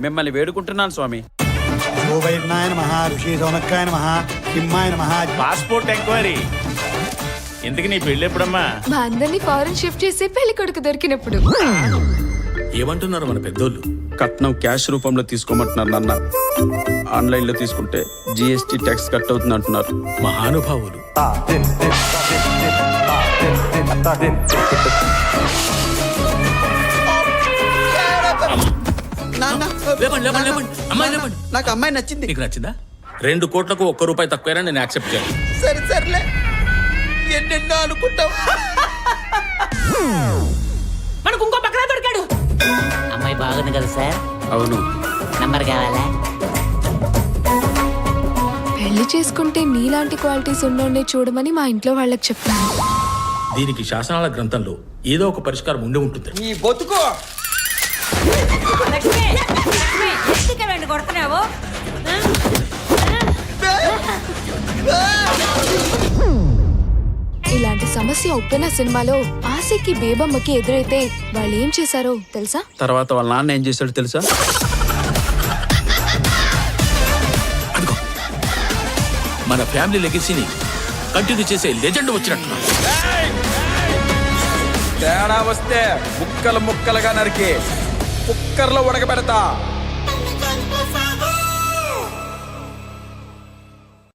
మిమ్మల్ని వేడుకుంటున్నాను స్వామి. వైద్యాయ నమః, ఋషి సౌనకాయ నమః, కిమ్మాయ నమః. Passport enquiry. ఎందుకు నీ పెళ్ళి ఎప్పుడమ్మా? మా అందరినీ ఫారెన్ షిఫ్ట్ చేసి పెళ్లి కొడుకు దొరికినప్పుడు. ఏమంటున్నారు మన పెద్దోళ్ళు? కట్నం క్యాష్ రూపంలో తీసుకోమంటున్నారు నాన్న. ఆన్లైన్ లో తీసుకుంటే జిఎస్టీ ట్యాక్స్ కట్ అవుతుంది అంటున్నారు. మహానుభావులు. లేవండి, లేవండి, లేవండి. అమ్మాయి లేవండి. నాకు అమ్మాయి నచ్చింది. నీకు నచ్చిందా? 2 కోట్లకు 1 రూపాయి తక్కువైనా నేను యాక్సెప్ట్ చేయాలి. సర్లే ఎన్నెన్నో అనుకుంటావు. మనకు ఇంకో పక్కన దొరికాడు. అమ్మాయి బాగుంది కదా సార్? అవును. నంబర్ కావాలా? పెళ్లి చేసుకుంటే నీలాంటి క్వాలిటీస్ ఉన్నోడిని చూడమని మా ఇంట్లో వాళ్ళకి చెప్పాను. దీనికి శాసనాల గ్రంథంలో ఏదో ఒక పరిష్కారం ఉండి ఉంటుంది. నీ బతుకు కొడుతున్నావు. ఇలాంటి సమస్య ఉప్పెన సినిమాలో ఆశకి బేబమ్మకి ఎదురైతే వాళ్ళు ఏం చేశారో తెలుసా? తర్వాత వాళ్ళ నాన్న ఏం చేశాడు తెలుసా? అదిగో మన ఫ్యామిలీ లెగసీని కంటిన్యూ చేసే లెజెండ్ వచ్చినట్టు. తేడా వస్తే ముక్కలు ముక్కలుగా నరికి కుక్కర్లో ఉడకబెడతా.